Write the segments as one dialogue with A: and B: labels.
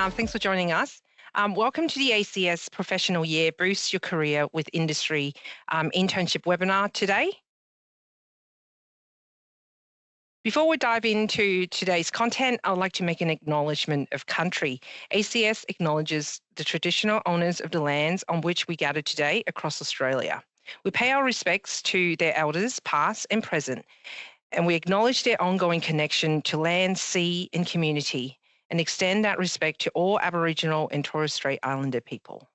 A: Thanks for joining us. Welcome to the ACS Professional Year Boost Your Career with Industry Internship webinar today. Before we dive into today's content, I would like to make an acknowledgement of country. ACS acknowledges the traditional owners of the lands on which we gather today across Australia. We pay our respects to their elders, past and present, and we acknowledge their ongoing connection to land, sea, and community, and extend that respect to all Aboriginal and Torres Strait Islander people.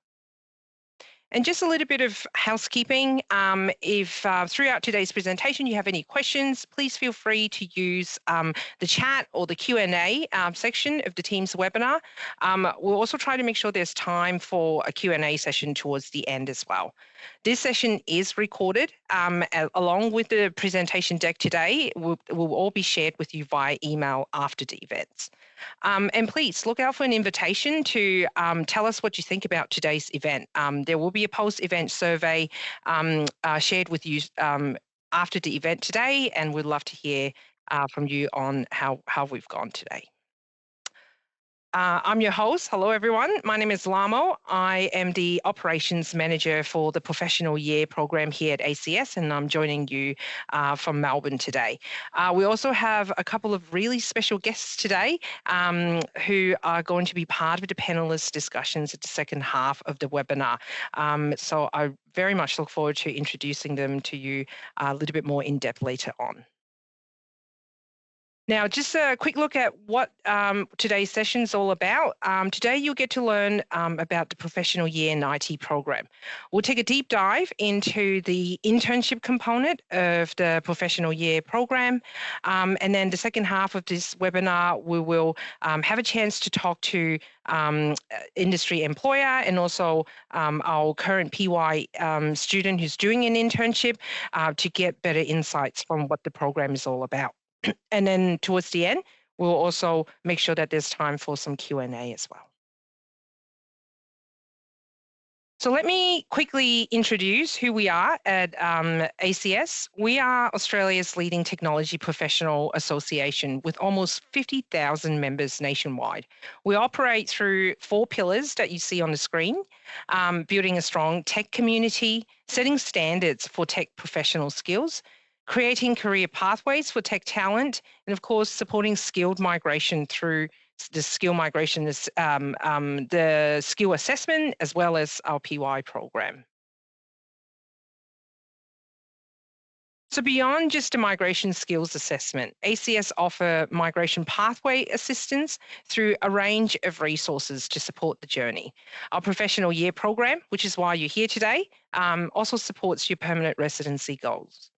A: And just a little bit of housekeeping. If throughout today's presentation you have any questions, please feel free to use the chat or the Q&A section of the Teams webinar. We'll also try to make sure there's time for a Q&A session towards the end as well. This session is recorded along with the presentation deck today. Will all be shared with you via email after the events. And please look out for an invitation to tell us what you think about today's event. There will be a post-event survey shared with you after the event today, and we'd love to hear from you on how we've gone today. I'm your host. Hello, everyone. My name is Lamo. I am the Operations Manager for the Professional Year program here at ACS, and I'm joining you from Melbourne today. We also have a couple of really special guests today who are going to be part of the panelist discussions at the second half of the webinar. So I very much look forward to introducing them to you a little bit more in depth later on. Now, just a quick look at what today's session is all about. Today, you'll get to learn about the Professional Year in IT program. We'll take a deep dive into the internship component of the Professional Year program. And then the second half of this webinar, we will have a chance to talk to industry employer and also our current PY student who's doing an internship to get better insights from what the program is all about. And then towards the end, we'll also make sure that there's time for some Q&A as well. So let me quickly introduce who we are at ACS. We are Australia's leading technology professional association with almost 50,000 members nationwide. We operate through 4 pillars that you see on the screen, building a strong tech community, setting standards for tech professional skills, creating career pathways for tech talent, and of course, supporting skilled migration through the skill migration, the skill assessment, as well as our PY program. So beyond just a migration skills assessment, ACS offer migration pathway assistance through a range of resources to support the journey. Our Professional Year program, which is why you're here today, also supports your permanent residency goals.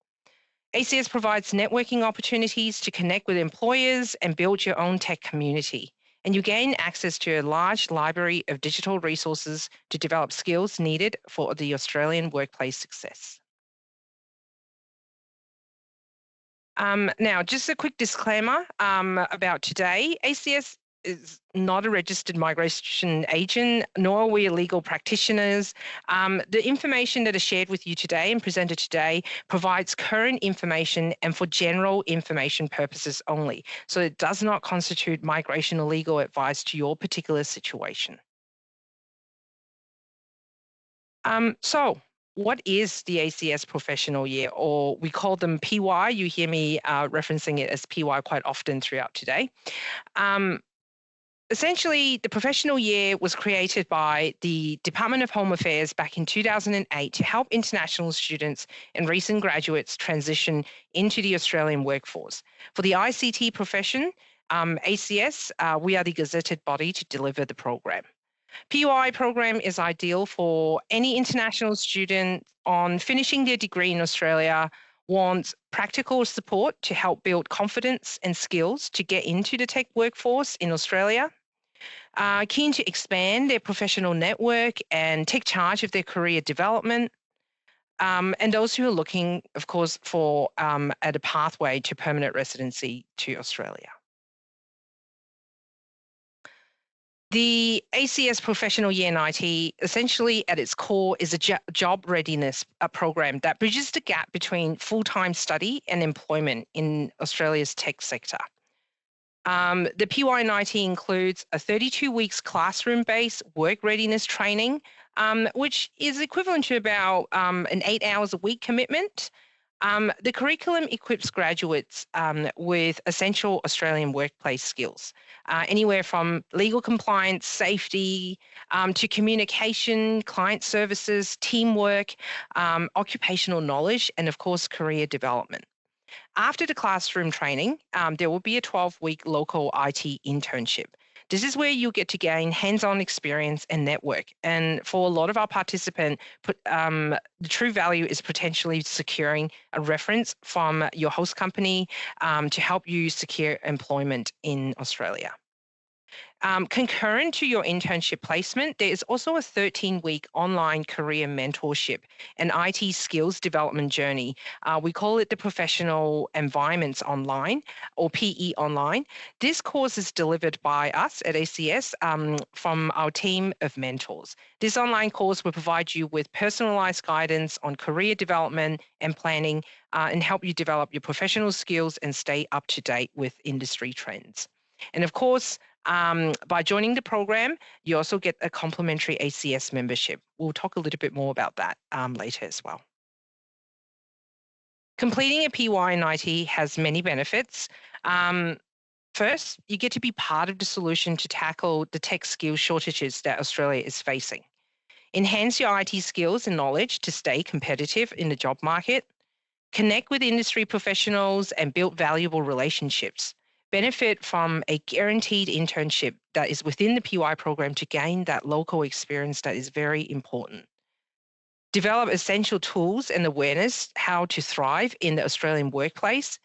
A: ACS provides networking opportunities to connect with employers and build your own tech community. And you gain access to a large library of digital resources to develop skills needed for the Australian workplace success. Now, just a quick disclaimer about today. ACS is not a registered migration agent, nor are we legal practitioners. The information that is shared with you today and presented today provides current information and for general information purposes only. So it does not constitute migration or legal advice to your particular situation. So what is the ACS Professional Year, or we call them PY? You hear me referencing it as PY quite often throughout today. Essentially, the Professional Year was created by the Department of Home Affairs back in 2008 to help international students and recent graduates transition into the Australian workforce. For the ICT profession, ACS, we are the gazetted body to deliver the program. PY program is ideal for any international student on finishing their degree in Australia, wants practical support to help build confidence and skills to get into the tech workforce in Australia, keen to expand their professional network and take charge of their career development, and those who are looking, of course, for at a pathway to permanent residency to Australia. The ACS Professional Year in IT, essentially at its core, is a job readiness program that bridges the gap between full-time study and employment in Australia's tech sector. The PY90 includes a 32 weeks classroom-based work readiness training, which is equivalent to about an 8 hours a week commitment. The curriculum equips graduates with essential Australian workplace skills, anywhere from legal compliance, safety, to communication, client services, teamwork, occupational knowledge, and of course, career development. After the classroom training, there will be a 12-week local IT internship. This is where you get to gain hands-on experience and network. And for a lot of our participants, the true value is potentially securing a reference from your host company to help you secure employment in Australia. Concurrent to your internship placement, there is also a 13-week online career mentorship and IT skills development journey. We call it the Professional Environments Online, or PE Online. This course is delivered by us at ACS from our team of mentors. This online course will provide you with personalized guidance on career development and planning and help you develop your professional skills and stay up to date with industry trends. And of course, by joining the program, you also get a complimentary ACS membership. We'll talk a little bit more about that later as well. Completing a PY90 has many benefits. First, you get to be part of the solution to tackle the tech skills shortages that Australia is facing. Enhance your IT skills and knowledge to stay competitive in the job market. Connect with industry professionals and build valuable relationships. Benefit from a guaranteed internship that is within the PY program to gain that local experience that is very important. Develop essential tools and awareness how to thrive in the Australian workplace,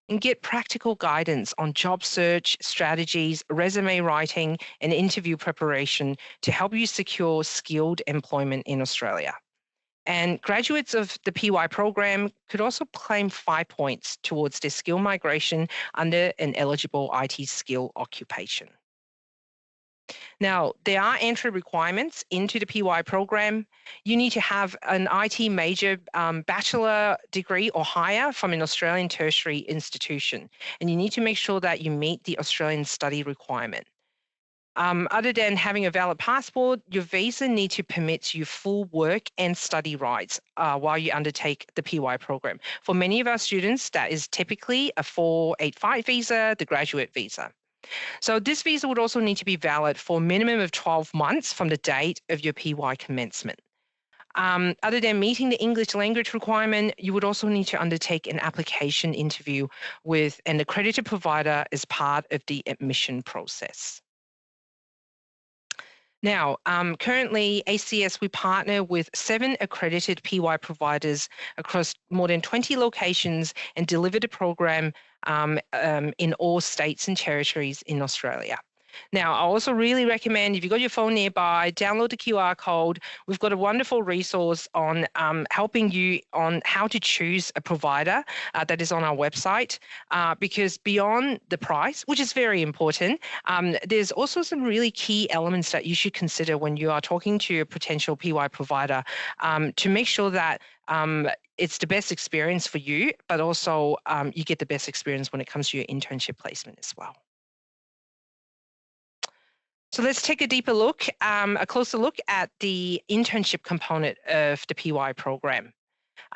A: and get practical guidance on job search, strategies, resume writing, and interview preparation to help you secure skilled employment in Australia. And graduates of the PY program could also claim 5 points towards their skill migration under an eligible IT skill occupation. Now, there are entry requirements into the PY program. You need to have an IT major, bachelor degree or higher from an Australian tertiary institution. And you need to make sure that you meet the Australian study requirement. Other than having a valid passport, your visa needs to permit you full work and study rights while you undertake the PY program. For many of our students, that is typically a 485 visa, the graduate visa. So this visa would also need to be valid for a minimum of 12 months from the date of your PY commencement. Other than meeting the English language requirement, you would also need to undertake an application interview with an accredited provider as part of the admission process. Now, currently, ACS, we partner with 7 accredited PY providers across more than 20 locations and deliver the program in all states and territories in Australia. Now, I also really recommend, if you've got your phone nearby, download the QR code. We've got a wonderful resource on helping you on how to choose a provider that is on our website, because beyond the price, which is very important, there's also some really key elements that you should consider when you are talking to a potential PY provider to make sure that it's the best experience for you, but also you get the best experience when it comes to your internship placement as well. So let's take a deeper look, a closer look at the internship component of the PY program.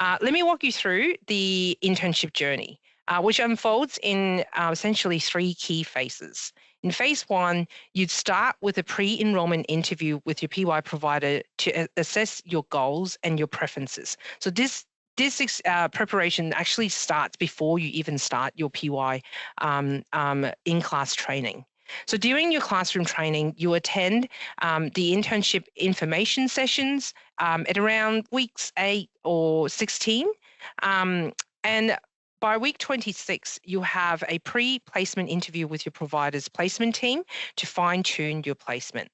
A: Let me walk you through the internship journey, which unfolds in essentially 3 key phases. In phase 1, you'd start with a pre-enrollment interview with your PY provider to assess your goals and your preferences. So this preparation actually starts before you even start your PY in-class training. So during your classroom training, you attend the internship information sessions at around weeks 8 or 16. And by week 26, you have a pre-placement interview with your provider's placement team to fine-tune your placement.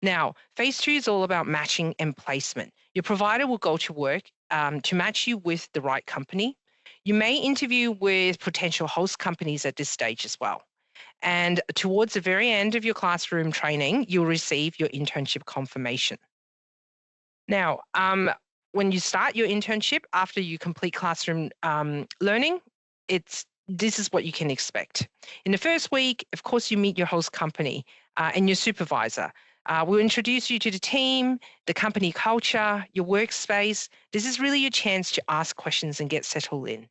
A: Now, phase 2 is all about matching and placement. Your provider will go to work to match you with the right company. You may interview with potential host companies at this stage as well. And towards the very end of your classroom training, you'll receive your internship confirmation. Now, when you start your internship after you complete classroom learning, it's this is what you can expect. In the first week, of course, you meet your host company and your supervisor. We'll introduce you to the team, the company culture, your workspace. This is really your chance to ask questions and get settled in.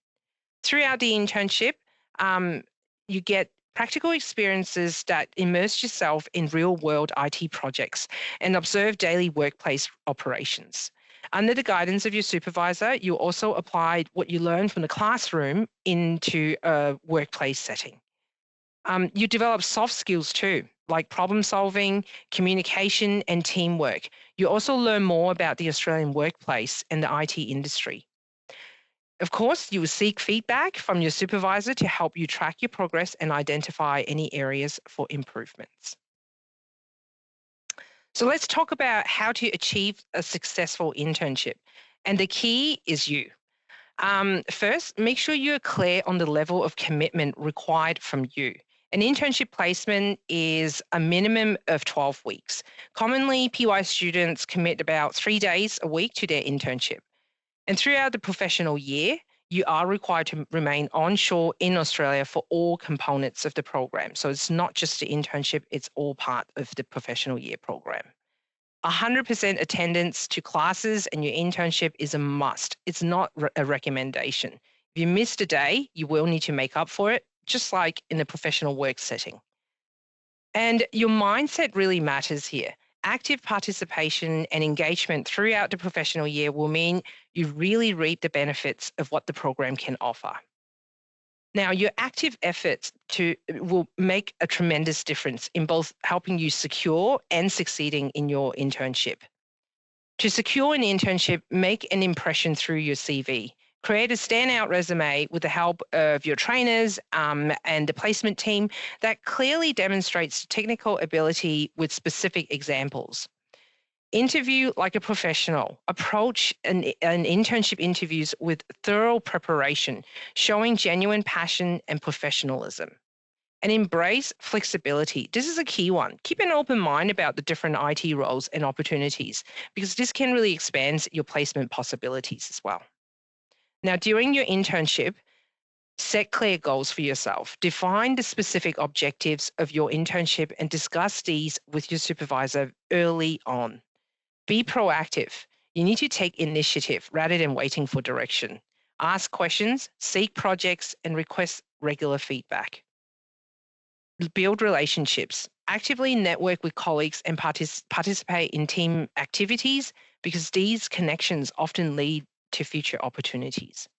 A: Throughout the internship, um, you get practical experiences that immerse yourself in real-world IT projects and observe daily workplace operations. Under the guidance of your supervisor, you also apply what you learn from the classroom into a workplace setting. You develop soft skills too, like problem solving, communication, and teamwork. You also learn more about the Australian workplace and the IT industry. Of course, you will seek feedback from your supervisor to help you track your progress and identify any areas for improvements. So let's talk about how to achieve a successful internship. And the key is you. First, make sure you're clear on the level of commitment required from you. An internship placement is a minimum of 12 weeks. Commonly, PY students commit about 3 days a week to their internship. And throughout the professional year, you are required to remain onshore in Australia for all components of the program. So it's not just the internship, it's all part of the professional year program. 100% attendance to classes and your internship is a must. It's not a recommendation. If you missed a day, you will need to make up for it, just like in a professional work setting. And your mindset really matters here. Active participation and engagement throughout the professional year will mean you really reap the benefits of what the program can offer. Now, your active efforts will make a tremendous difference in both helping you secure and succeeding in your internship. To secure an internship, make an impression through your CV. Create a standout resume with the help of your trainers and the placement team that clearly demonstrates technical ability with specific examples. Interview like a professional. Approach an internship interviews with thorough preparation, showing genuine passion and professionalism. And embrace flexibility. This is a key one. Keep an open mind about the different IT roles and opportunities because this can really expand your placement possibilities as well. Now, during your internship, set clear goals for yourself. Define the specific objectives of your internship and discuss these with your supervisor early on. Be proactive. You need to take initiative rather than waiting for direction. Ask questions, seek projects, and request regular feedback. Build relationships. Actively network with colleagues and participate in team activities because these connections often lead to future opportunities.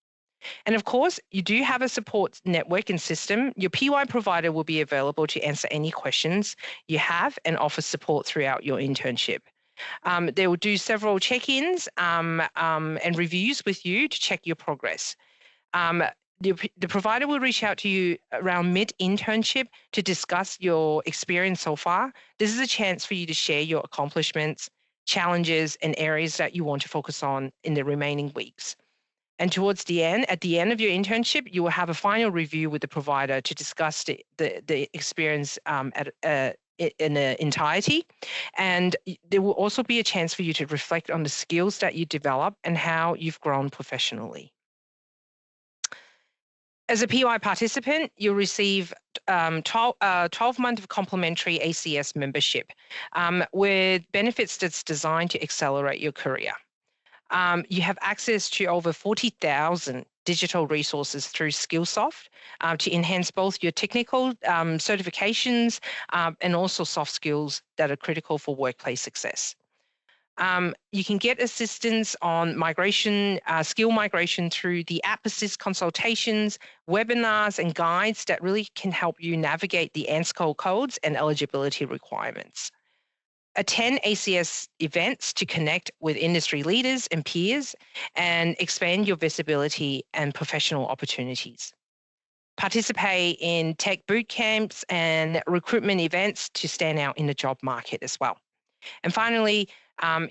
A: And of course, you do have a support network and system. Your PY provider will be available to answer any questions you have and offer support throughout your internship. They will do several check-ins and reviews with you to check your progress. The provider will reach out to you around mid-internship to discuss your experience so far. This is a chance for you to share your accomplishments, challenges, and areas that you want to focus on in the remaining weeks. And towards the end, at the end of your internship, you will have a final review with the provider to discuss the experience in the entirety. And there will also be a chance for you to reflect on the skills that you develop and how you've grown professionally. As a PY participant, you'll receive 12 months of complimentary ACS membership with benefits that's designed to accelerate your career. You have access to over 40,000 digital resources through Skillsoft to enhance both your technical certifications and also soft skills that are critical for workplace success. You can get assistance on migration, skill migration through the App Assist consultations, webinars, and guides that really can help you navigate the ANSCO codes and eligibility requirements. Attend ACS events to connect with industry leaders and peers and expand your visibility and professional opportunities. Participate in tech boot camps and recruitment events to stand out in the job market as well. And finally,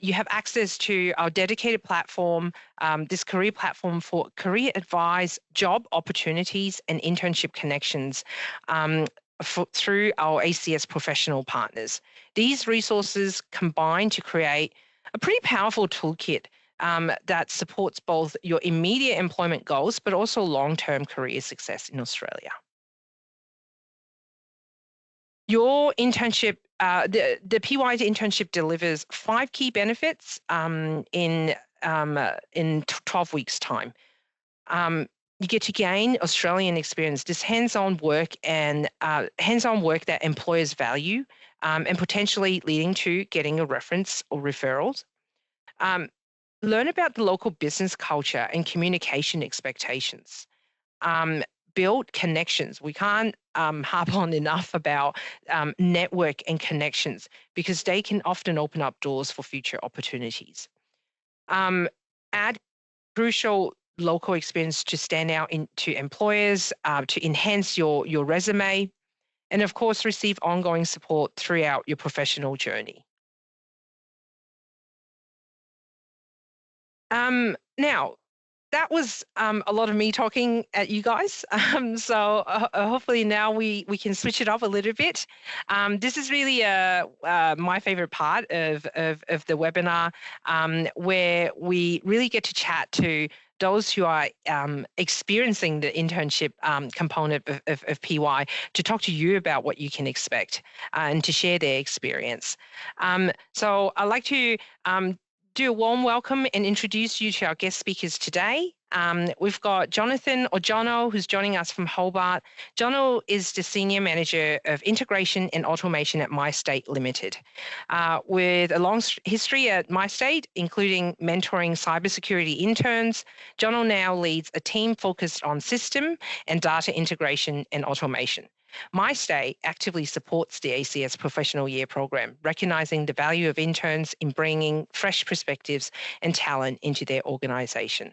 A: you have access to our dedicated platform, this career platform for career advice, job opportunities, and internship connections through our ACS professional partners. These resources combine to create a pretty powerful toolkit that supports both your immediate employment goals, but also long-term career success in Australia. Your internship, the PY internship delivers 5 key benefits in 12 weeks' time. You get to gain Australian experience, this hands-on work that employers value, and potentially leading to getting a reference or referrals. Learn about the local business culture and communication expectations. Build connections. We can't harp on enough about network and connections because they can often open up doors for future opportunities. Add crucial local experience to stand out to employers, to enhance your resume, and of course, receive ongoing support throughout your professional journey. Now, that was a lot of me talking at you guys. So hopefully now we can switch it up a little bit. This is really my favorite part of the webinar, where we really get to chat to those who are experiencing the internship component of PY, to talk to you about what you can expect and to share their experience. So I'd like to do a warm welcome and introduce you to our guest speakers today. We've got Jonathan or Jono, who's joining us from Hobart. Jono is the Senior Manager of Integration and Automation at MyState Limited. With a long history at MyState, including mentoring cybersecurity interns, Jono now leads a team focused on system and data integration and automation. MyState actively supports the ACS Professional Year Program, recognising the value of interns in bringing fresh perspectives and talent into their organisation.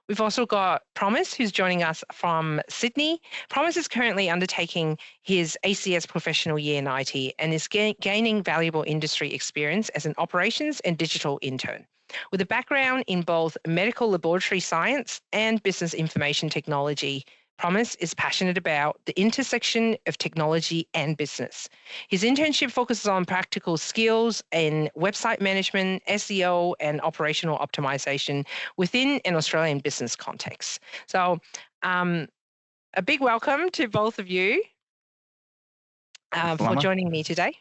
A: We've also got Promise, who's joining us from Sydney. Promise is currently undertaking his ACS Professional Year in IT and is gaining valuable industry experience as an operations and digital intern. With a background in both medical laboratory science and business information technology, Promise is passionate about the intersection of technology and business. His internship focuses on practical skills in website management, SEO, and operational optimization within an Australian business context. So a big welcome to both of you for joining me today.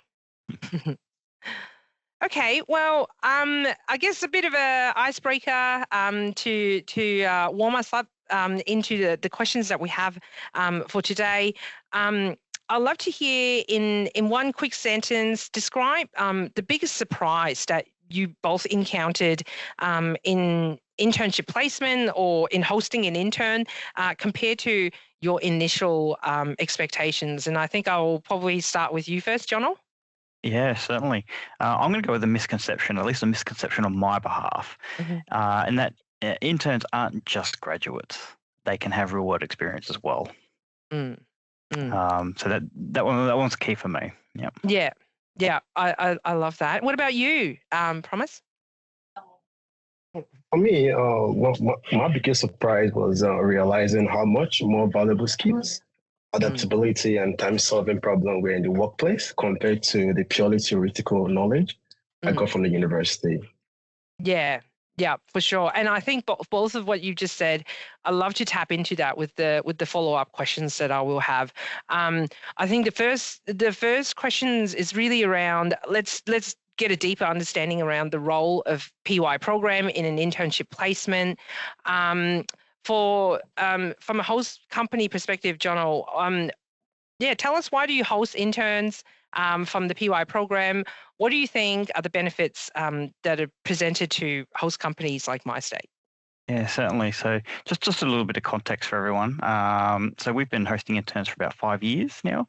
A: Okay, well, I guess a bit of an icebreaker to warm us up into the questions that we have for today. I'd love to hear in one quick sentence, describe the biggest surprise that you both encountered in internship placement or in hosting an intern compared to your initial expectations. And I think I'll probably start with you first, Jono.
B: Yeah, certainly. I'm going to go with a misconception, at least a misconception on my behalf, and that interns aren't just graduates; they can have real-world experience as well. So that one's key for me.
A: Yeah. I love that. What about you, Promise?
C: For me, my biggest surprise was realizing how much more valuable skills, adaptability, and time-solving problem were in the workplace compared to the purely theoretical knowledge I got from the university.
A: Yeah, for sure. And I think both of what you just said, I'd love to tap into that with the follow-up questions that I will have. I think the first questions is really around let's get a deeper understanding around the role of PY program in an internship placement. From a host company perspective, Jono, tell us, why do you host interns from the PY program? What do you think are the benefits that are presented to host companies like MyState?
B: Yeah, certainly. So just a little bit of context for everyone. So we've been hosting interns for about 5 years now.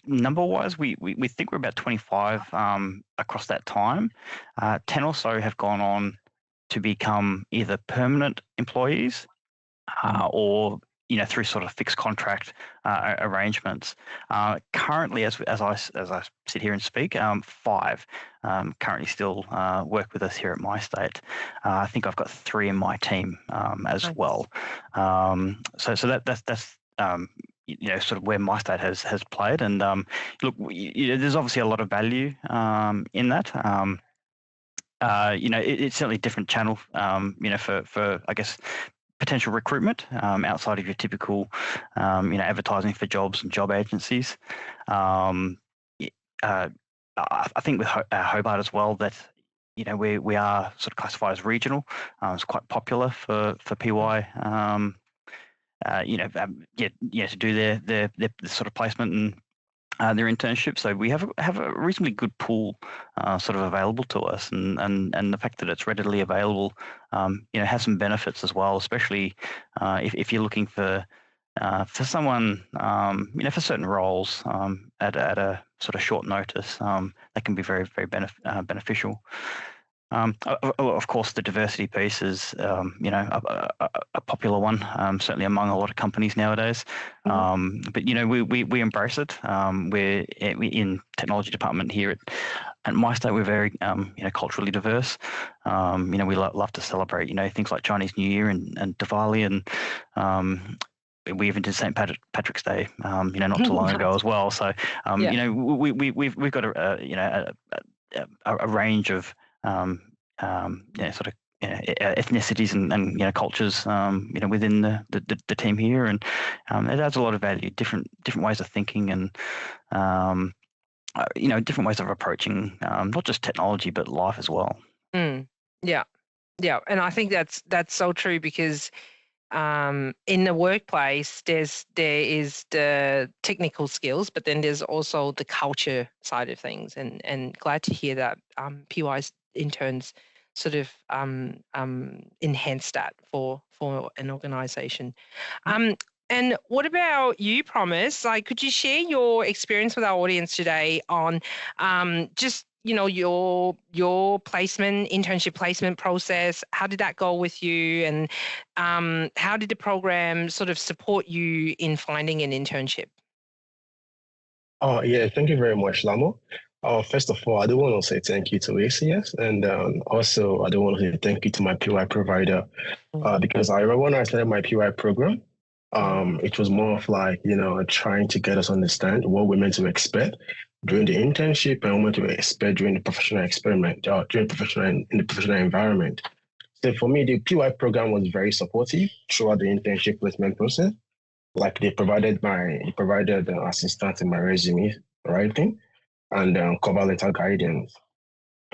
B: Number-wise, we think we're about 25 across that time. 10 or so have gone on to become either permanent employees or through sort of fixed contract arrangements. Currently, as I sit here and speak, 5 currently still work with us here at MyState. I think I've got 3 in my team as well. So that's sort of where MyState has played. And look, there's obviously a lot of value in that. it's certainly a different channel, for I guess potential recruitment outside of your typical, advertising for jobs and job agencies. I think with Hobart as well that we are sort of classified as regional. It's quite popular for PY. To do their sort of placement and their internship. So we have a reasonably good pool sort of available to us, and the fact that it's readily available, has some benefits as well, especially if you're looking for someone, for certain roles at a sort of short notice, that can be very, very beneficial. Of course, the diversity piece is, a popular one, certainly among a lot of companies nowadays. But we embrace it. We're in technology department here at MyState. We're very, culturally diverse. We love to celebrate, things like Chinese New Year and Diwali, and we even did St. Patrick's Day, not too long ago as well. So, we've got a range of ethnicities and cultures, within the team here, and it adds a lot of value. Different ways of thinking, and different ways of approaching not just technology but life as well.
A: Yeah, and I think that's so true, because in the workplace, there is the technical skills, but then there's also the culture side of things, and glad to hear that PY's interns sort of enhance that for an organisation. And what about you, Promise? Like, could you share your experience with our audience today on just your internship placement process? How did that go with you, and how did the program sort of support you in finding an internship?
C: Oh, yeah, thank you very much, Lamo. First of all, I do want to say thank you to ACS, and also I do want to say thank you to my PY provider, because I remember when I started my PY program, it was more of like, trying to get us understand what we're meant to expect during the internship and what to expect during the professional experiment, in the professional environment. So for me, the PY program was very supportive throughout the internship placement process. Like they provided assistance in my resume writing and cover letter guidance.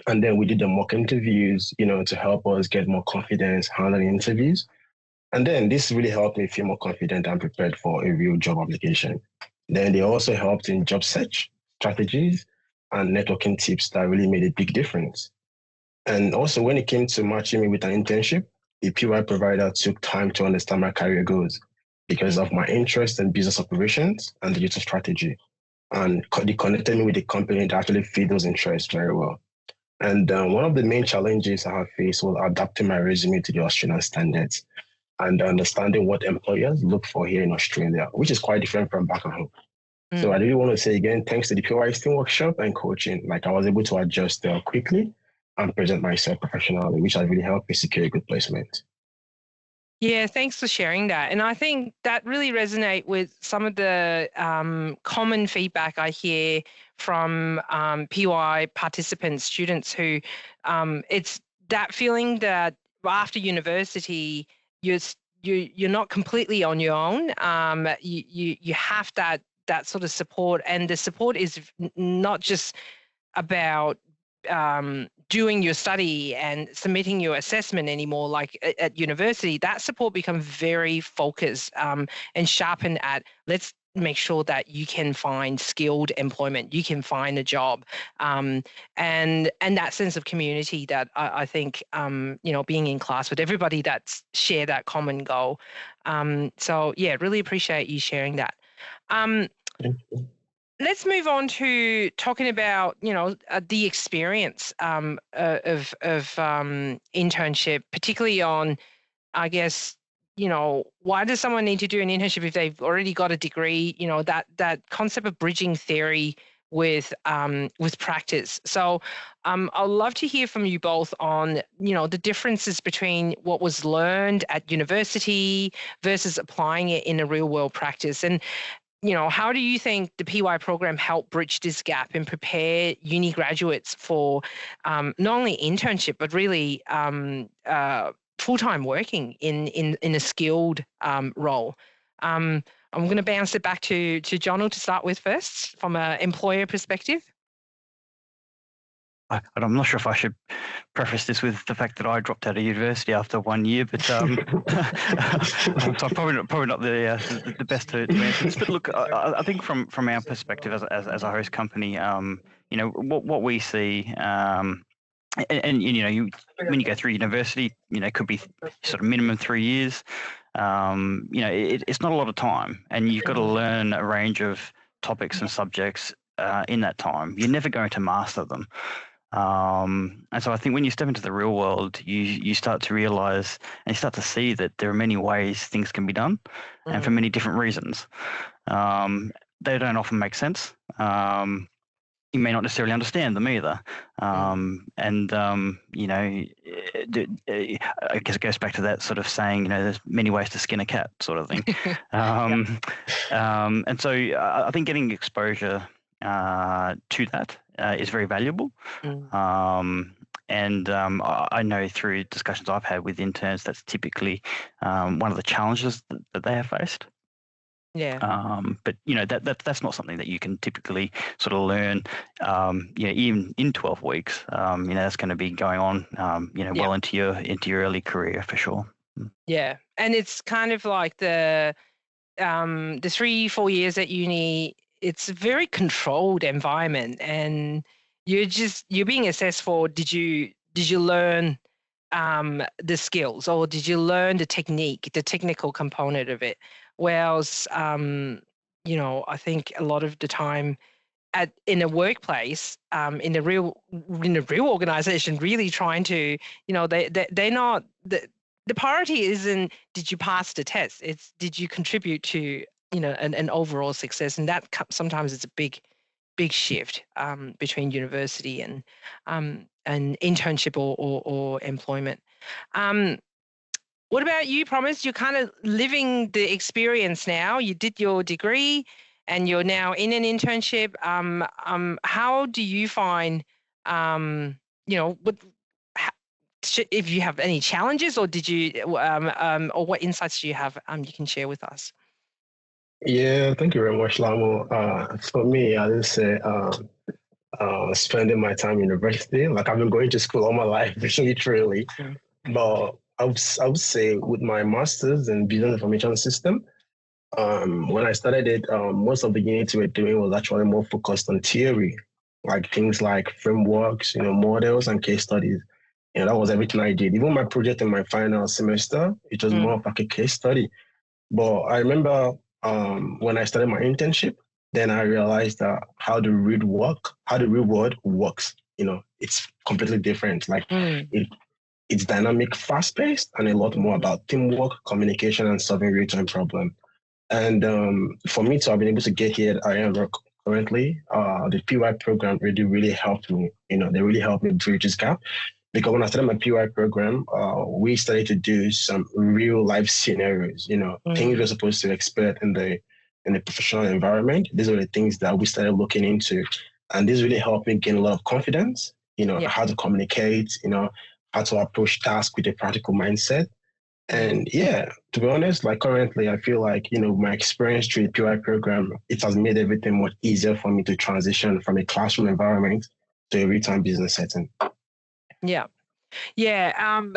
C: And then we did the mock interviews, to help us get more confidence handling interviews. And then this really helped me feel more confident and prepared for a real job application. Then they also helped in job search strategies and networking tips that really made a big difference. And also when it came to matching me with an internship, the PY provider took time to understand my career goals because of my interest in business operations and digital strategy. And they connected me with a company that actually fit those interests very well. And one of the main challenges I have faced was adapting my resume to the Australian standards and understanding what employers look for here in Australia, which is quite different from back home. So I really want to say again, thanks to the PY STEAM workshop and coaching, like I was able to adjust quickly and present myself professionally, which has really helped me secure a good placement.
A: Yeah, thanks for sharing that. And I think that really resonate with some of the common feedback I hear from PY participants, students who it's that feeling that after university, you're not completely on your own. You have that sort of support, and the support is not just about doing your study and submitting your assessment anymore. Like at university, that support becomes very focused and sharpened at let's make sure that you can find skilled employment, you can find a job, and that sense of community that I think being in class with everybody that's share that common goal. So yeah, really appreciate you sharing that.
C: Thank you.
A: Let's move on to talking about, the experience of internship, particularly on, I guess, why does someone need to do an internship if they've already got a degree? That concept of bridging theory with practice. So I'd love to hear from you both on, the differences between what was learned at university versus applying it in a real world practice. And how do you think the PY program helped bridge this gap and prepare uni graduates for not only internship, but really full-time working in a skilled role? I'm going to bounce it back to Jonal to start with first from an employer perspective.
B: I'm not sure if I should preface this with the fact that I dropped out of university after 1 year, but so I'm probably not the best to answer this. But look, I think from our perspective as a host company, what we see, and when you go through university, it could be sort of minimum 3 years. It's not a lot of time, and you've got to learn a range of topics and subjects in that time. You're never going to master them. And so I think when you step into the real world, you start to realize and you start to see that there are many ways things can be done, and for many different reasons. They don't often make sense. You may not necessarily understand them either. I guess it goes back to that sort of saying, there's many ways to skin a cat sort of thing. And so I think getting exposure to that is very valuable. I know through discussions I've had with interns, that's typically one of the challenges that they have faced.
A: Yeah.
B: But that's not something that you can typically sort of learn, even in 12 weeks. That's going to be going on, well into your early career for sure.
A: Yeah, and it's kind of like the 3-4 years at uni. It's a very controlled environment, and you're being assessed for did you learn the skills, or did you learn the technical component of it? Whereas I think a lot of the time in a workplace, in a real organization, really trying to, they're not the priority isn't did you pass the test, it's did you contribute to an overall success, and that sometimes it's a big shift between university and internship or employment. What about you, Promise? You're kind of living the experience now. You did your degree and you're now in an internship. How do you find, if you have any challenges, or did you, or what insights do you have you can share with us?
C: Yeah, thank you very much, Lamo. For me, I would say spending my time in university, like I've been going to school all my life, literally. But I would say with my master's in business information system, when I started it, most of the units we were doing was actually more focused on theory, like things like frameworks, models and case studies. That was everything I did. Even my project in my final semester, it was more of like a case study. But I remember when I started my internship, then I realized that how the real world works, it's completely different. Like it's dynamic, fast-paced, and a lot more about teamwork, communication, and solving real-time problems. And for me to have been able to get here at I am currently, the PY program really helped me. They really helped me bridge this gap. Because when I started my PY program, we started to do some real-life scenarios. Things we're supposed to expect in the professional environment. These are the things that we started looking into, and this really helped me gain a lot of confidence. How to communicate. How to approach tasks with a practical mindset. And to be honest, like currently, I feel like, my experience through the PY program, it has made everything much easier for me to transition from a classroom environment to a real-time business setting.
A: Yeah. I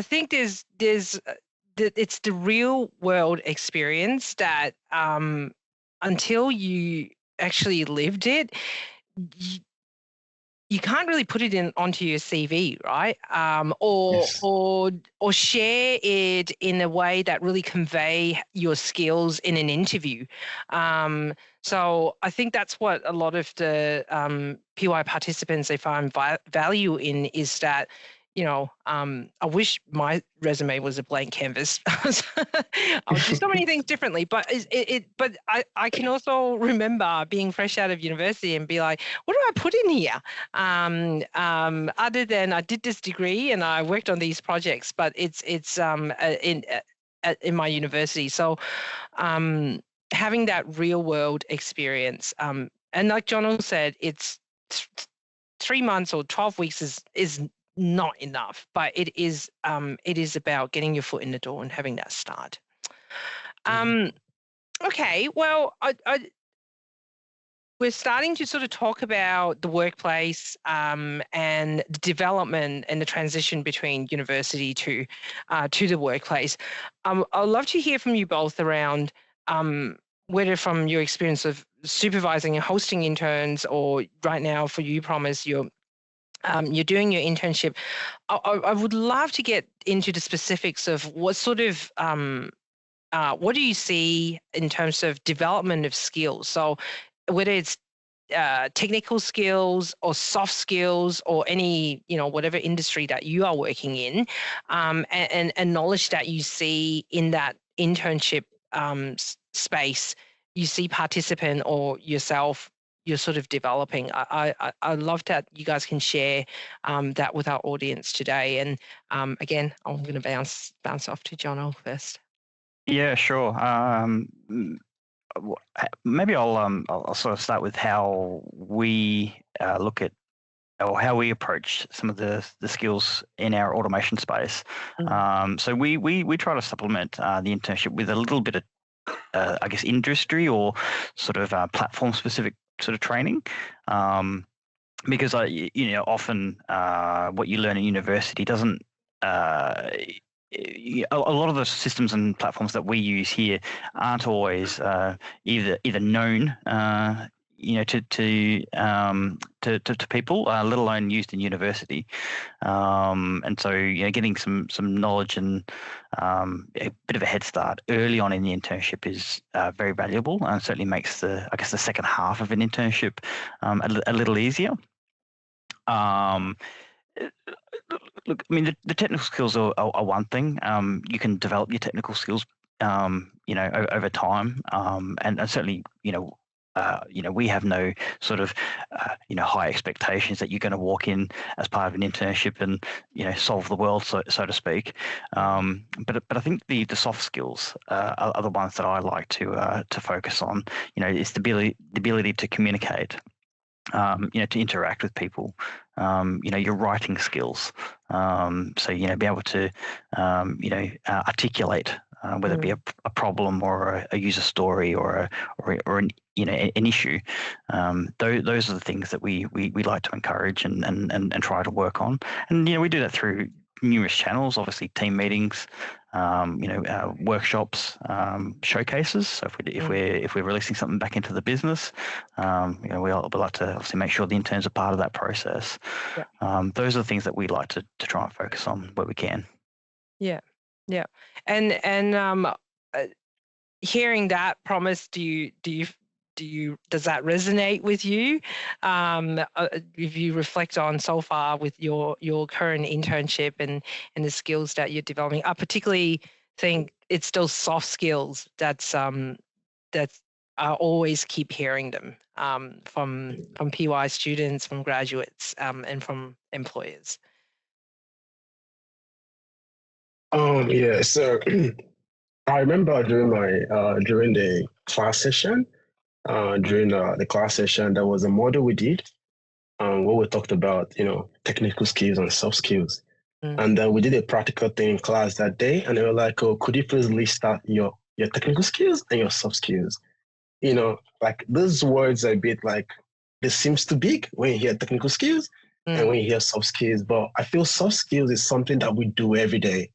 A: think there's it's the real world experience that until you actually lived it, you can't really put it onto your CV, right? Or share it in a way that really convey your skills in an interview. So I think that's what a lot of the PY participants, they find value in, is that, I wish my resume was a blank canvas. I would do so many things differently, but but I can also remember being fresh out of university and be like, what do I put in here? Other than I did this degree and I worked on these projects, but it's in my university. So having that real world experience. And like John said, it's 3 months or 12 weeks is not enough, but it is about getting your foot in the door and having that start. Okay, well, we're starting to sort of talk about the workplace and the development and the transition between university to the workplace. I'd love to hear from you both around whether from your experience of supervising and hosting interns, or right now for you, Promise, you're doing your internship. I would love to get into the specifics of what sort of what do you see in terms of development of skills? So whether it's technical skills or soft skills or any, whatever industry that you are working in, and knowledge that you see in that internship space, you see participant or yourself, you're sort of developing. I love that you guys can share that with our audience today. And again, I'm going to bounce off to John first.
B: Yeah, sure. Maybe I'll sort of start with how we look at, or how we approach some of the skills in our automation space. So we try to supplement the internship with a little bit of I guess industry or sort of platform specific sort of training. Because often what you learn in university doesn't a lot of the systems and platforms that we use here aren't always either known to people, let alone used in university. And so getting some knowledge and a bit of a head start early on in the internship is very valuable, and certainly makes the second half of an internship a little easier. Look, I mean, the technical skills are one thing. You can develop your technical skills, over time, and certainly, we have no sort of, high expectations that you're going to walk in as part of an internship and, solve the world, so to speak. But I think the soft skills are the ones that I like to focus on. It's the ability to communicate. To interact with people, your writing skills. So, be able to, articulate whether it be a problem or a user story or an issue. Those are the things that we like to encourage and try to work on. And, we do that through numerous channels, obviously team meetings, workshops, showcases. So if we're releasing something back into the business, we like to obviously make sure the interns are part of that process. Yeah. Those are the things that we like to try and focus on where we can.
A: Yeah, yeah, and hearing that, Promise, does that resonate with you? If you reflect on so far with your current internship and the skills that you're developing, I particularly think it's those soft skills that's I always keep hearing them from PY students, from graduates, and from employers.
C: Yeah, so I remember during the class session, there was a model we did where we talked about, technical skills and soft skills. And then we did a practical thing in class that day, and they were like, "Oh, could you please list out your technical skills and your soft skills?" Like those words are a bit like, this seems too big when you hear technical skills and when you hear soft skills, but I feel soft skills is something that we do every day,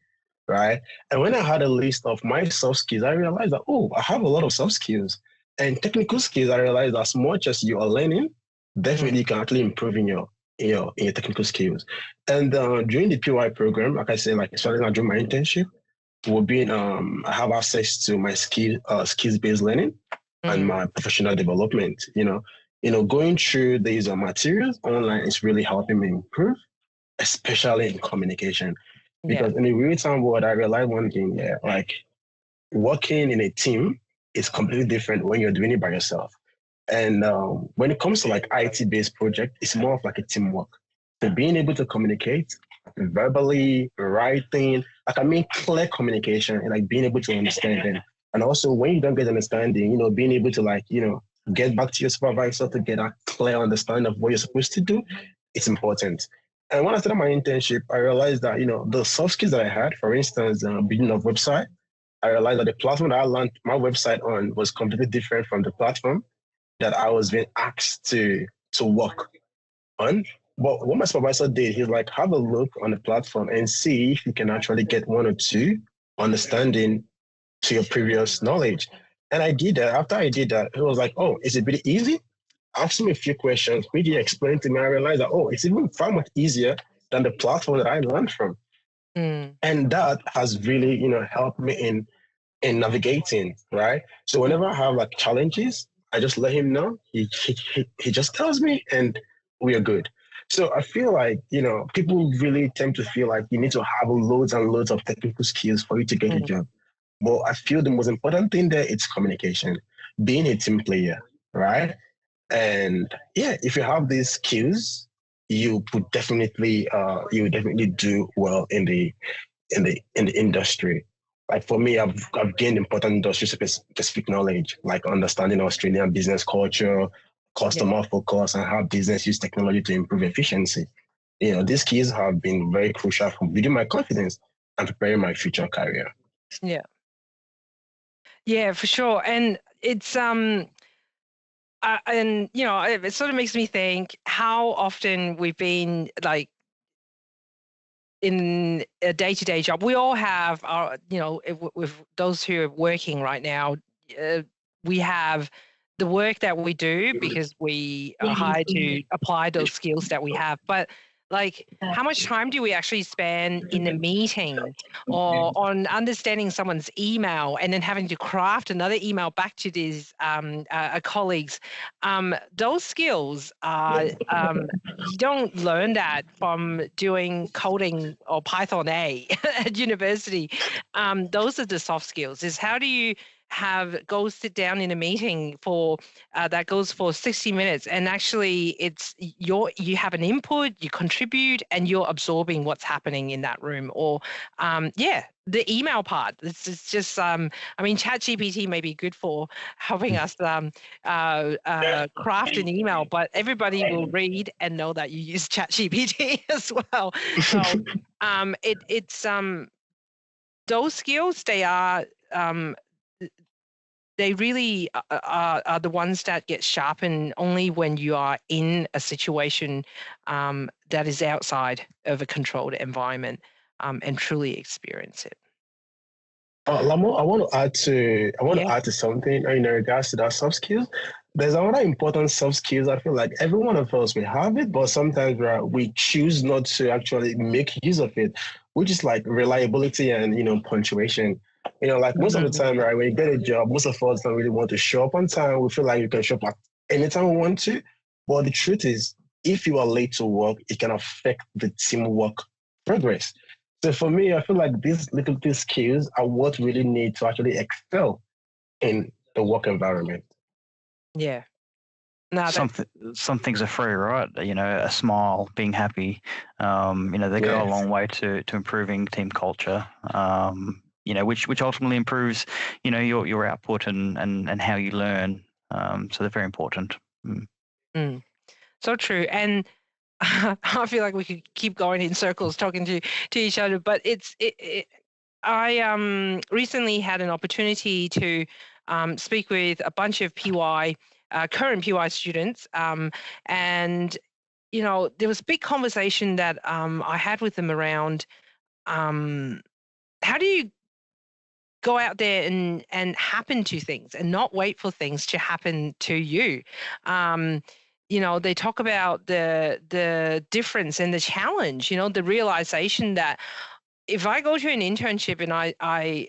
C: right? And when I had a list of my soft skills, I realized that, I have a lot of soft skills. And technical skills, I realized as much as you are learning, definitely you can actually improve in your technical skills. And during the PY program, like I said, especially during my internship, I have access to my skills-based learning and my professional development. Going through these materials online is really helping me improve, especially in communication. Because in the real-time world, I realized one thing, like working in a team is completely different when you're doing it by yourself. And when it comes to like IT-based project, it's more of like a teamwork. So being able to communicate verbally, writing, clear communication, and like being able to understand them And also when you don't get understanding, being able to get back to your supervisor to get a clear understanding of what you're supposed to do, it's important. And when I started my internship, I realized that, the soft skills that I had, for instance, building a website, I realized that the platform that I launched my website on was completely different from the platform that I was being asked to work on. But what my supervisor did, he's like, have a look on the platform and see if you can actually get one or two understanding to your previous knowledge. And I did that. After I did that, he was like, oh, is it really easy? Asked me a few questions, which he explained to me. I realized that, oh, it's even far much easier than the platform that I learned from. And that has really, helped me in navigating, right? So whenever I have like challenges, I just let him know. He just tells me and we are good. So I feel like, people really tend to feel like you need to have loads and loads of technical skills for you to get a job. But I feel the most important thing there is communication, being a team player, right? And yeah, if you have these skills, you would definitely do well in the industry. Like for me, I've gained important industry specific knowledge, like understanding Australian business culture, customer focus, and how business use technology to improve efficiency. These skills have been very crucial for building my confidence and preparing my future career.
A: Yeah, for sure. And it's it sort of makes me think how often we've been like in a day-to-day job. We all have our, with those who are working right now, we have the work that we do because we are hired to apply those skills that we have. But like, how much time do we actually spend in a meeting or on understanding someone's email and then having to craft another email back to these colleagues? Those skills are, you don't learn that from doing coding or Python A at university. Those are the soft skills. Is how do you go sit down in a meeting for that goes for 60 minutes and actually you have an input, you contribute, and you're absorbing what's happening in that room. Or the email part. This is just ChatGPT may be good for helping us craft an email, but everybody will read and know that you use ChatGPT as well. So it's those skills, they really are the ones that get sharpened only when you are in a situation that is outside of a controlled environment and truly experience it.
C: Lamo, I want to add to something in regards to that soft skills. There's another important soft skills. I feel like every one of us will have it, but sometimes we choose not to actually make use of it, which is like reliability and punctuation. Like most of the time, right, when you get a job, most of us don't really want to show up on time. We feel like you can show up like anytime we want to. But the truth is, if you are late to work, it can affect the teamwork progress. So for me, I feel like these little skills are what really need to actually excel in the work environment.
A: Yeah. No,
B: some things are free, right? A smile, being happy, they go a long way to improving team culture. Which ultimately improves, your output and how you learn. So they're very important.
A: So true. And I feel like we could keep going in circles talking to each other, but I recently had an opportunity to speak with a bunch of PY, current PY students, and there was a big conversation that I had with them around how do you go out there and happen to things and not wait for things to happen to you. They talk about the difference and the challenge, the realization that if I go to an internship and I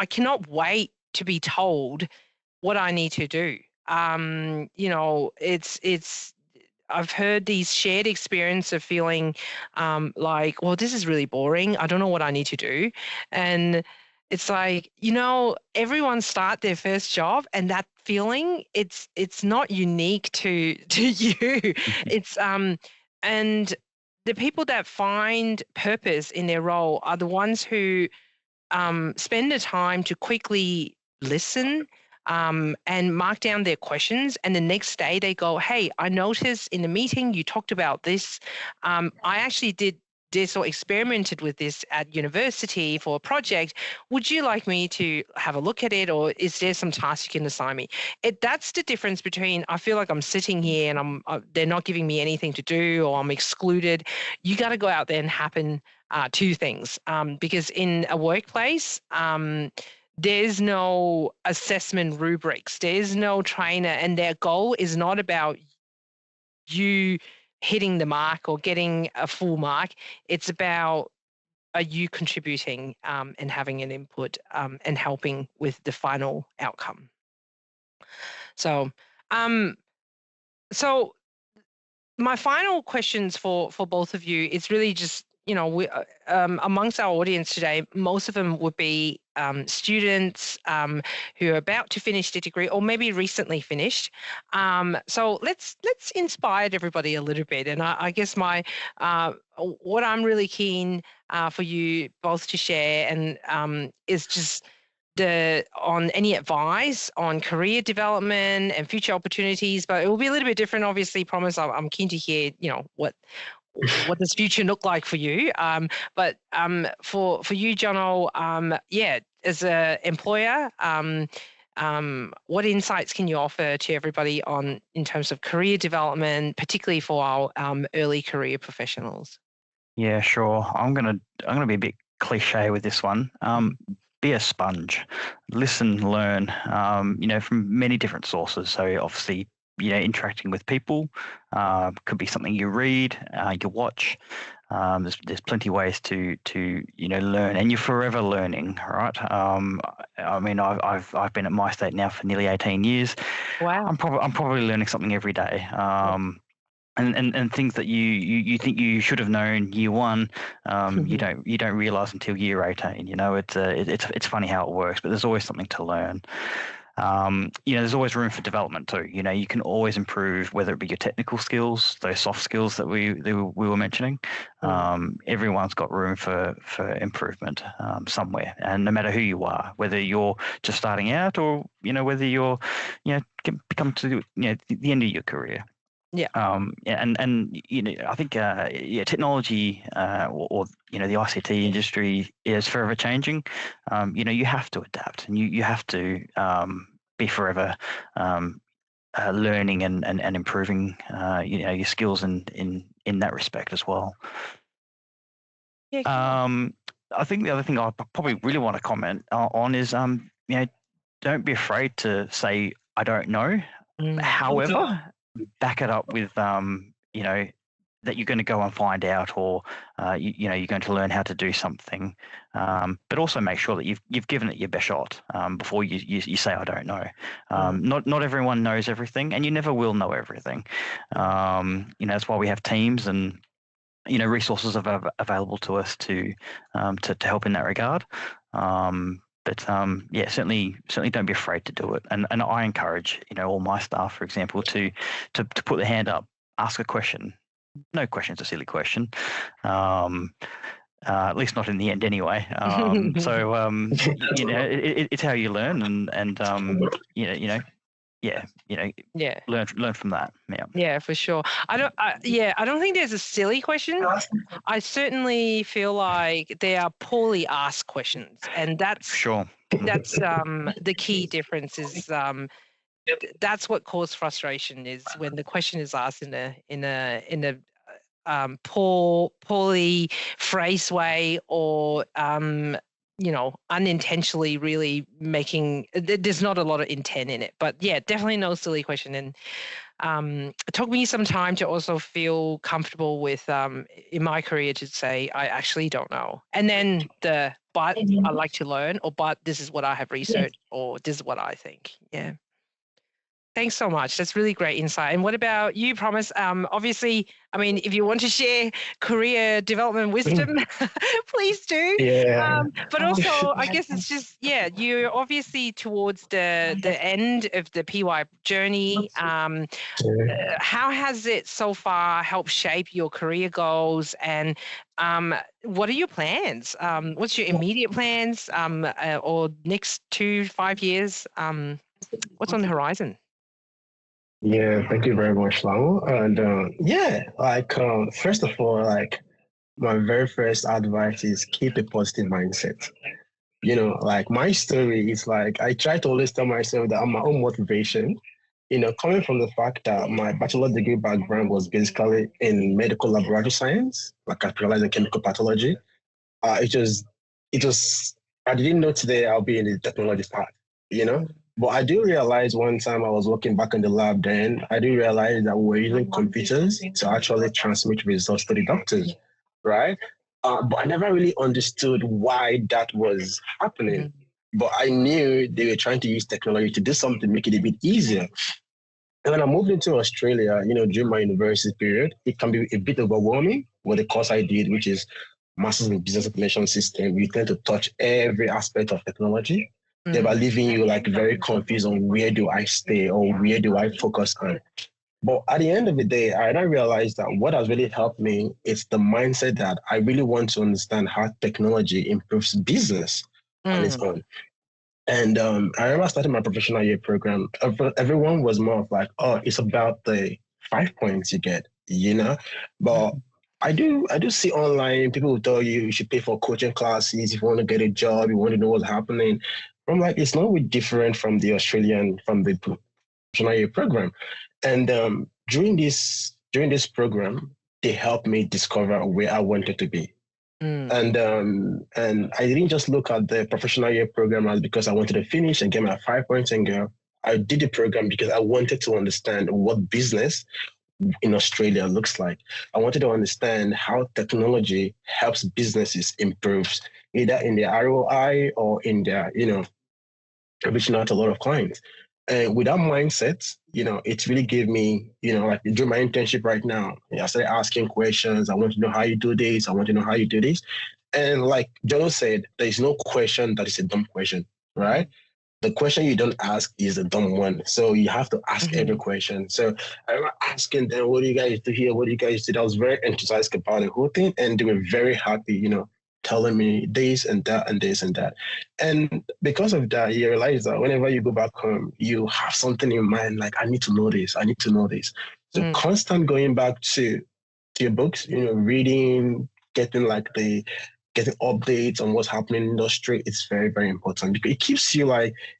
A: cannot wait to be told what I need to do. It's I've heard these shared experience of feeling like, well, this is really boring. I don't know what I need to do. And it's like, everyone start their first job and that feeling, it's not unique to you. It's and the people that find purpose in their role are the ones who spend the time to quickly listen and mark down their questions. And the next day they go, hey, I noticed in the meeting you talked about this. I actually did this or experimented with this at university for a project. Would you like me to have a look at it, or is there some task you can assign me? That's the difference between I feel like I'm sitting here and they're not giving me anything to do, or I'm excluded. You got to go out there and happen two things, because in a workplace, there's no assessment rubrics, there's no trainer, and their goal is not about you hitting the mark or getting a full mark. It's about, are you contributing and having an input and helping with the final outcome. So, so my final questions for both of you is really just, we, amongst our audience today, most of them would be students who are about to finish their degree or maybe recently finished. So let's inspire everybody a little bit. And I guess what I'm really keen for you both to share and is just on any advice on career development and future opportunities, but it will be a little bit different. Obviously, promise I'm keen to hear, what does future look like for you? But for you, Jono, as an employer, what insights can you offer to everybody in terms of career development, particularly for our early career professionals?
B: Yeah, sure. I'm gonna be a bit cliche with this one. Be a sponge, listen, learn, from many different sources. So obviously, interacting with people could be something you read, you watch. There's plenty of ways to learn, and you're forever learning, right? I mean, I've been at my state now for nearly 18 years.
A: Wow.
B: I'm probably learning something every day. And things that you think you should have known year one, you don't realize until year 18. It's funny how it works, but there's always something to learn. There's always room for development too. You can always improve, whether it be your technical skills, those soft skills that we were mentioning. Everyone's got room for improvement somewhere, and no matter who you are, whether you're just starting out or whether you're come to the end of your career.
A: Yeah.
B: And I think technology or the ICT industry is forever changing. You have to adapt, and you have to be forever learning and improving your skills in that respect as well.
A: Yeah, cool.
B: I think the other thing I probably really want to comment on is don't be afraid to say I don't know. However, back it up with that you're going to go and find out, or you're going to learn how to do something, but also make sure that you've given it your best shot before you say I don't know. Not everyone knows everything, and you never will know everything. That's why we have teams and resources available to us to help in that regard. But certainly don't be afraid to do it. And I encourage, all my staff, for example, to put their hand up, ask a question. No question's a silly question. At least not in the end anyway. It's how you learn and learn from that.
A: Yeah, for sure. I don't think there's a silly question. I certainly feel like there are poorly asked questions, and that's
B: sure.
A: That's the key difference is that's what causes frustration, is when the question is asked in a poorly phrased way, or unintentionally really there's not a lot of intent in it. But yeah, definitely no silly question. And it took me some time to also feel comfortable with in my career to say I actually don't know, and then but I like to learn, or but this is what I have researched, or this is what I think. Yeah. Thanks so much. That's really great insight. And what about you, Promise? Obviously, I mean, if you want to share career development wisdom, please do.
C: Yeah.
A: But also, I guess it's just, yeah, you're obviously towards the end of the PY journey. How has it so far helped shape your career goals, and what are your plans? What's your immediate plans, or next 2 to 5 years? What's on the horizon?
C: Yeah, thank you very much, Lau. And first of all, like my very first advice is keep a positive mindset. Like my story is like I try to always tell myself that I'm my own motivation. Coming from the fact that my bachelor degree background was basically in medical laboratory science, like I specialized in chemical pathology. It was I didn't know today I'll be in the technology part, you know. But I do realize one time I was working back in the lab then, I do realize that we were using computers to actually transmit results to the doctors, right? But I never really understood why that was happening. But I knew they were trying to use technology to do something to make it a bit easier. And when I moved into Australia, during my university period, it can be a bit overwhelming with the course I did, which is Masters in Business Information System. You tend to touch every aspect of technology, thereby leaving you like very confused on where do I stay or where do I focus on. But at the end of the day, I now realized that what has really helped me is the mindset that I really want to understand how technology improves business on its own. And I remember starting my professional year program. Everyone was more of like, oh, it's about the 5 points you get, But I do see online people who tell you should pay for coaching classes if you want to get a job, you want to know what's happening. I'm like, it's not really different from the professional year program. And during this program, they helped me discover where I wanted to be. And I didn't just look at the professional year program as because I wanted to finish and get my 5 points and go. I did the program because I wanted to understand what business in Australia looks like. I wanted to understand how technology helps businesses improve either in their ROI or in their, reaching out to a lot of clients. And with that mindset, it really gave me, like during my internship right now, I started asking questions. I want to know how you do this. I want to know how you do this. And like Joe said, there is no question that is a dumb question, right? The question you don't ask is a dumb one. So you have to ask every question. So I remember asking them, what do you guys do here? What do you guys do? I was very enthusiastic about the whole thing. And they were very happy, telling me this and that and this and that. And because of that, you realize that whenever you go back home, you have something in mind, like, I need to know this. I need to know this. So constant going back to your books, reading, getting updates on what's happening in the industry, it's very, very important because it keeps you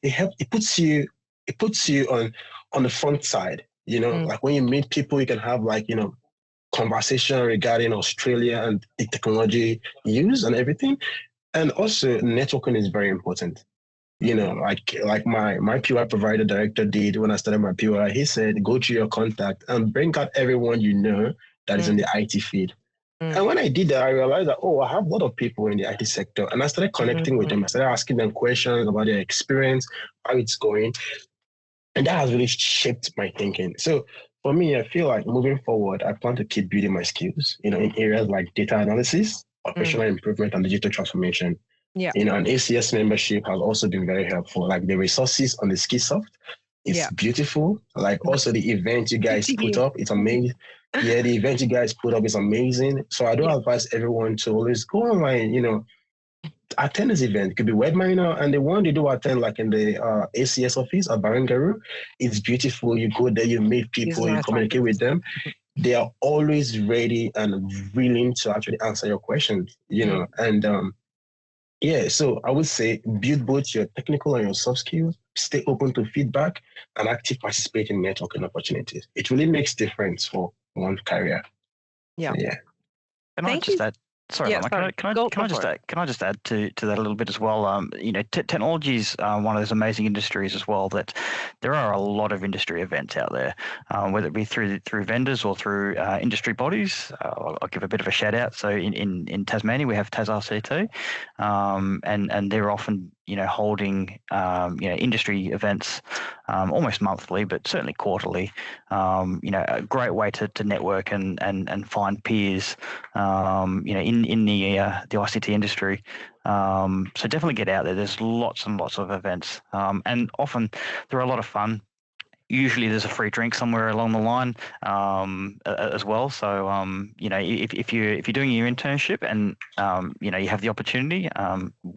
C: it puts you on the front side, like when you meet people, you can have conversation regarding Australia and the technology use and everything. And also networking is very important. Like my PY provider director did when I started my PY, he said, go to your contact and bring out everyone that is in the IT field. And when I did that, I realized that, I have a lot of people in the IT sector. And I started connecting with them. I started asking them questions about their experience, how it's going. And that has really shaped my thinking. So for me, I feel like moving forward, I plan to keep building my skills, in areas like data analysis, operational improvement, and digital transformation.
A: Yeah.
C: An ACS membership has also been very helpful. Like the resources on the Skisoft, it's beautiful. Like also the event you guys put up, it's amazing. Yeah, the event you guys put up is amazing. So I do advise everyone to always go online, attend this event. It could be Webminer, and the one they do attend, like in the ACS office at Barangaroo, it's beautiful. You go there, you meet people, you communicate with them. They are always ready and willing to actually answer your questions, and so I would say build both your technical and your soft skills, stay open to feedback, and active participate in networking opportunities. It really makes difference for one career.
A: Yeah.
C: So, yeah.
B: And I just add, sorry, Mama, can I just add to that a little bit as well? Technology is one of those amazing industries as well that there are a lot of industry events out there, whether it be through vendors or through industry bodies. I'll give a bit of a shout out. So in Tasmania we have TasRCT, and they're often holding industry events almost monthly, but certainly quarterly. A great way to network and find peers, in the ICT industry. So definitely get out there. There's lots and lots of events, and often they're a lot of fun. Usually there's a free drink somewhere along the line as well. So if you're doing your internship and you have the opportunity,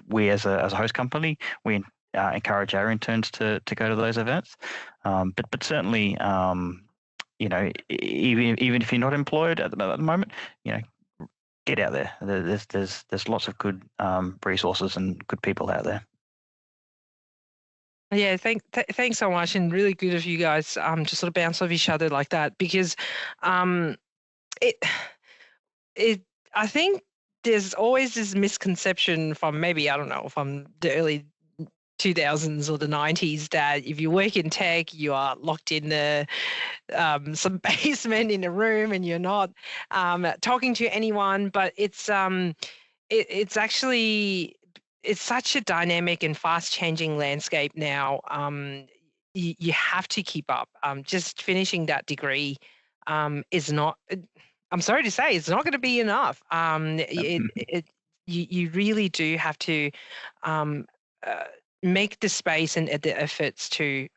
B: we as a host company, we encourage our interns to go to those events. But certainly even if you're not employed at the moment, get out there. There's lots of good resources and good people out there.
A: Yeah, thanks so much, and really good of you guys to sort of bounce off each other like that, because I think there's always this misconception from maybe, I don't know, from the early 2000s or the 90s that if you work in tech, you are locked in some basement in a room and you're not talking to anyone. But it's actually, it's such a dynamic and fast-changing landscape now. You have to keep up. Just finishing that degree is not. I'm sorry to say, it's not going to be enough. You really do have to make the space and the efforts to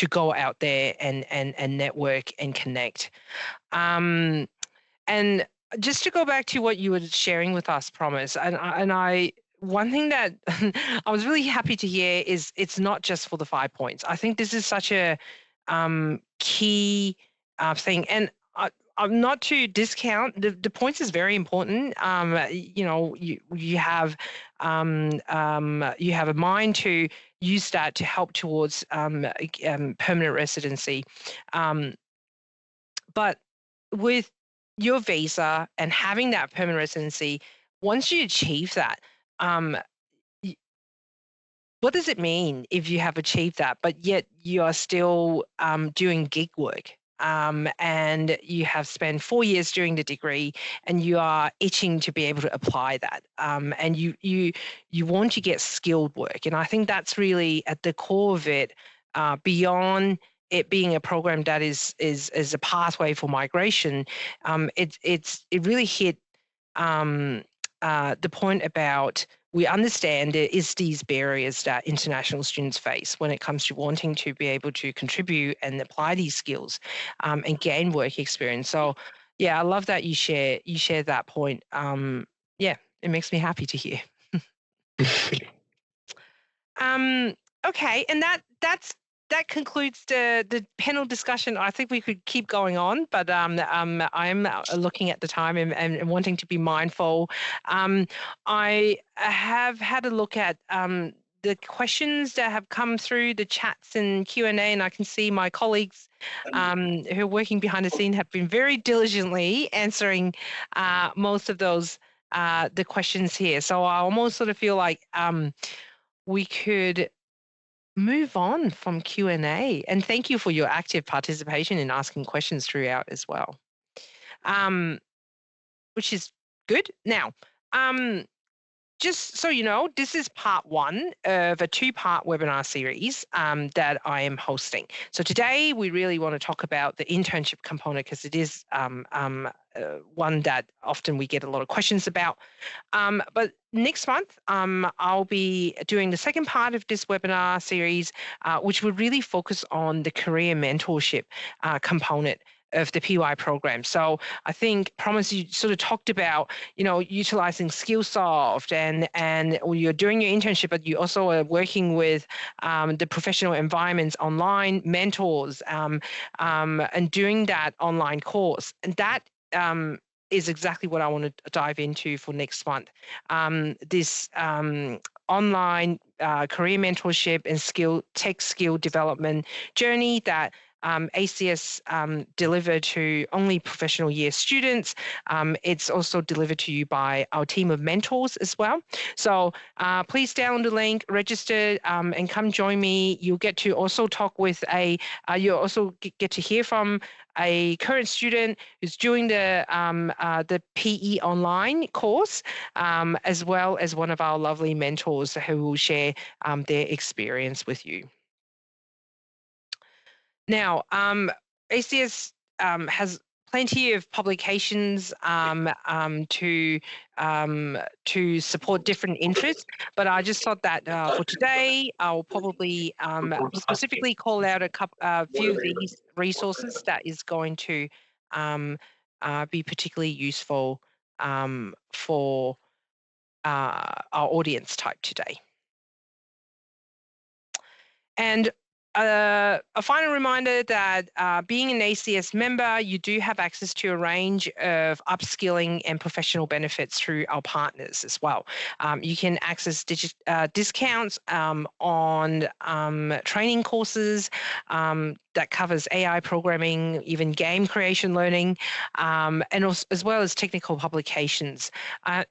A: go out there and network and connect. And just to go back to what you were sharing with us, Promise, one thing that I was really happy to hear is it's not just for the 5 points. I think this is such a key thing, and I'm not to discount the points is very important. You have a mind to use that to help towards permanent residency, but with your visa and having that permanent residency, once you achieve that, what does it mean if you have achieved that, but yet you are still doing gig work? And you have spent 4 years doing the degree, and you are itching to be able to apply that, and you want to get skilled work. And I think that's really at the core of it, beyond it being a program that is a pathway for migration. It really hit the point about, we understand there is these barriers that international students face when it comes to wanting to be able to contribute and apply these skills and gain work experience. So yeah, I love that you share that point. Yeah, it makes me happy to hear. Okay, and that concludes the panel discussion. I think we could keep going on, but I'm looking at the time and wanting to be mindful. I have had a look at the questions that have come through the chats and Q&A, and I can see my colleagues who are working behind the scene have been very diligently answering most of those the questions here. So I almost sort of feel like we could move on from Q&A, and thank you for your active participation in asking questions throughout as well, which is good. Now, just so you know, this is part 1 of a 2-part webinar series that I am hosting. So today we really want to talk about the internship component, because it is one that often we get a lot of questions about. But next month, I'll be doing the second part of this webinar series, which will really focus on the career mentorship component of the PY program. So I think, Promise, you sort of talked about, utilizing Skillsoft and you're doing your internship, but you also are working with the professional environments online, mentors, and doing that online course. And that is exactly what I want to dive into for next month. This online career mentorship and tech skill development journey that ACS deliver to only professional year students. It's also delivered to you by our team of mentors as well. So please download the link, register, and come join me. You'll get to also talk with you'll also get to hear from a current student who's doing the PE online course, as well as one of our lovely mentors who will share their experience with you. Now, ACS has plenty of publications to support different interests, but I just thought that for today, I'll probably specifically call out a few of these resources that is going to be particularly useful for our audience type today. And a final reminder that being an ACS member, you do have access to a range of upskilling and professional benefits through our partners as well. You can access discounts on training courses that covers AI programming, even game creation learning, and also, as well as technical publications,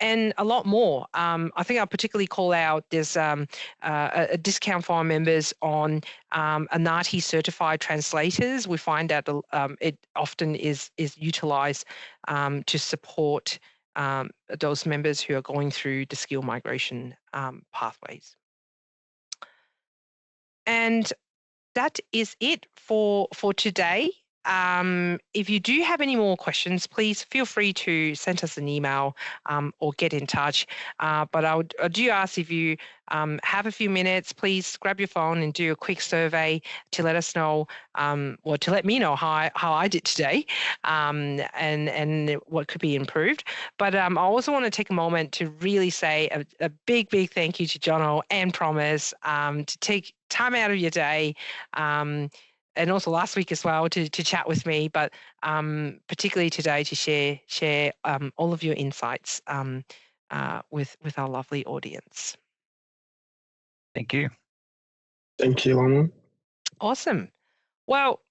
A: and a lot more. I think I'll particularly call out there's a discount for our members on ANATI certified translators. We find that it often is utilised to support those members who are going through the skill migration pathways. And that is it for today. If you do have any more questions, please feel free to send us an email or get in touch. But I do ask, if you have a few minutes, please grab your phone and do a quick survey to let us know, or to let me know how I did today, and what could be improved. But I also want to take a moment to really say a big thank you to Jono and Promise to take time out of your day, and also last week as well to chat with me, but particularly today to share all of your insights with our lovely audience.
B: Thank you.
C: Thank you, Lana.
A: Awesome. Well,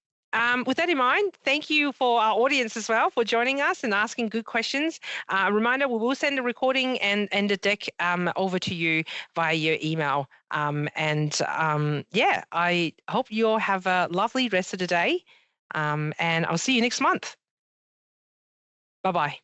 A: with that in mind, thank you for our audience as well for joining us and asking good questions. A reminder, we will send the recording and the deck over to you via your email. Yeah, I hope you all have a lovely rest of the day, and I'll see you next month. Bye-bye.